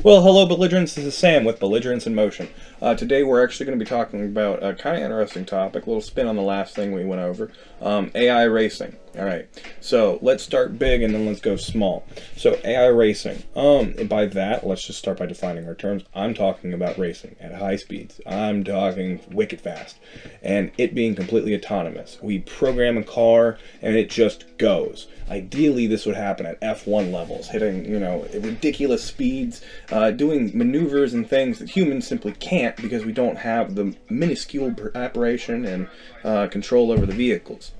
Well, hello, belligerents. This is Sam with Belligerents in Motion. Today we're actually going to be talking about a kind of interesting topic, a little spin on the last thing we went over, AI racing. All right, so let's start big and then let's go small. So AI racing. And by that, let's just start by defining our terms. I'm talking about racing at high speeds. I'm talking wicked fast, and it being completely autonomous. We program a car and it just goes. Ideally, this would happen at F1 levels, hitting, ridiculous speeds, doing maneuvers and things that humans simply can't because we don't have the minuscule operation and control over the vehicles.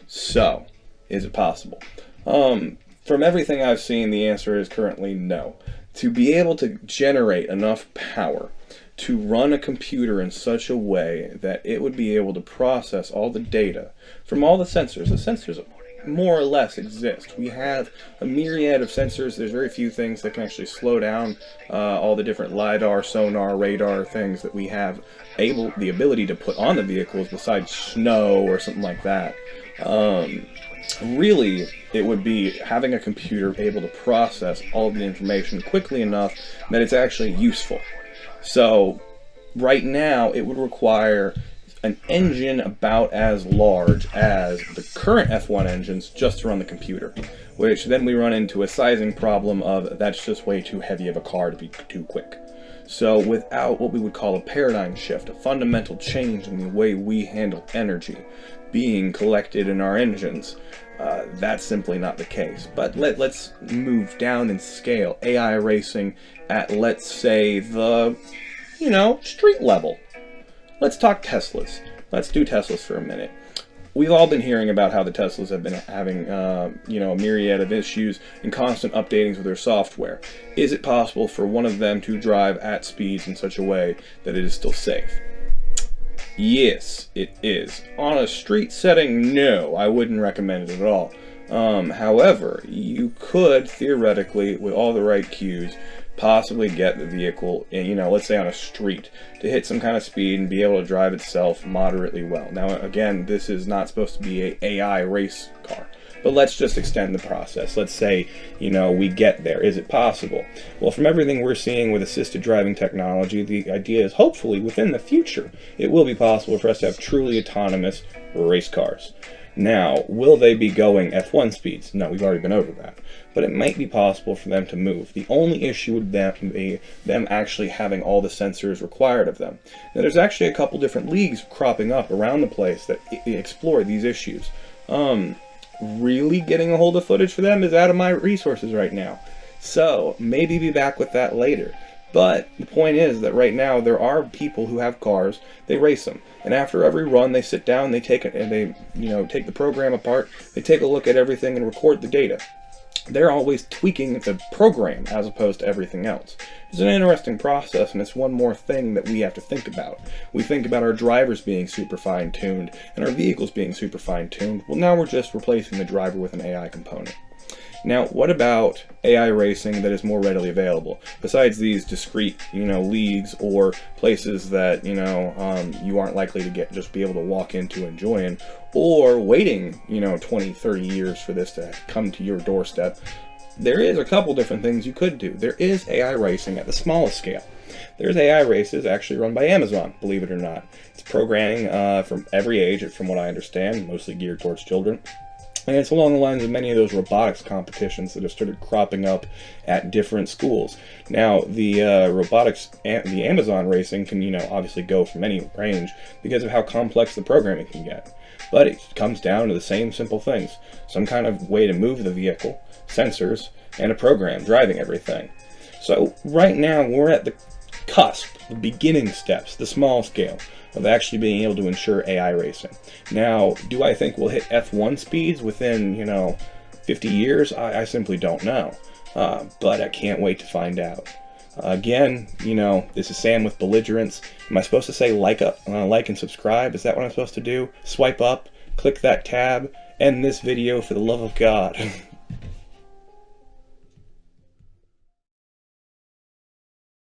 So, is it possible? From everything I've seen, the answer is currently no. To be able to generate enough power to run a computer in such a way that it would be able to process all the data from all the sensors more or less exist. We have a myriad of sensors. There's very few things that can actually slow down all the different LiDAR, sonar, radar things that we have the ability to put on the vehicles besides snow or something like that. Really, it would be having a computer able to process all the information quickly enough that it's actually useful. So, right now, it would require an engine about as large as the current F1 engines just to run the computer, which then we run into a sizing problem of that's just way too heavy of a car to be too quick. So without what we would call a paradigm shift, a fundamental change in the way we handle energy being collected in our engines, that's simply not the case. But let's move down in scale. AI racing at, let's say, the, street level. Let's talk Teslas. Let's do Teslas for a minute. We've all been hearing about how the Teslas have been having, a myriad of issues and constant updatings with their software. Is it possible for one of them to drive at speeds in such a way that it is still safe? Yes, it is. On a street setting, no, I wouldn't recommend it at all. However, you could, theoretically, with all the right cues, possibly get the vehicle, let's say on a street, to hit some kind of speed and be able to drive itself moderately well. Now, again, this is not supposed to be an AI race car, but let's just extend the process. Let's say, we get there. Is it possible? Well, from everything we're seeing with assisted driving technology, the idea is hopefully within the future, it will be possible for us to have truly autonomous race cars. Now, will they be going F1 speeds? No, we've already been over that. But it might be possible for them to move. The only issue would be them actually having all the sensors required of them. Now, there's actually a couple different leagues cropping up around the place that explore these issues. Really getting a hold of footage for them is out of my resources right now. So, maybe be back with that later. But the point is that right now there are people who have cars, they race them, and after every run they sit down, they take the program apart, they take a look at everything and record the data. They're always tweaking the program as opposed to everything else. It's an interesting process, and it's one more thing that we have to think about. We think about our drivers being super fine-tuned and our vehicles being super fine-tuned. Well, now we're just replacing the driver with an AI component. Now, what about AI racing that is more readily available? Besides these discrete, leagues or places that, you aren't likely to just be able to walk into and join, or waiting, 20, 30 years for this to come to your doorstep, there is a couple different things you could do. There is AI racing at the smallest scale. There's AI races actually run by Amazon, believe it or not. It's programming from every age, from what I understand, mostly geared towards children. And it's along the lines of many of those robotics competitions that have started cropping up at different schools. Now, the the Amazon racing can, obviously go from any range because of how complex the programming can get. But it comes down to the same simple things. Some kind of way to move the vehicle, sensors, and a program driving everything. So right now, we're at the cusp, the beginning steps, the small scale of actually being able to ensure AI racing. Now, do I think we'll hit F1 speeds within, 50 years? I simply don't know. But I can't wait to find out. Again, this is Sam with Belligerents. Am I supposed to say like and subscribe? Is that what I'm supposed to do? Swipe up, click that tab, end this video for the love of God.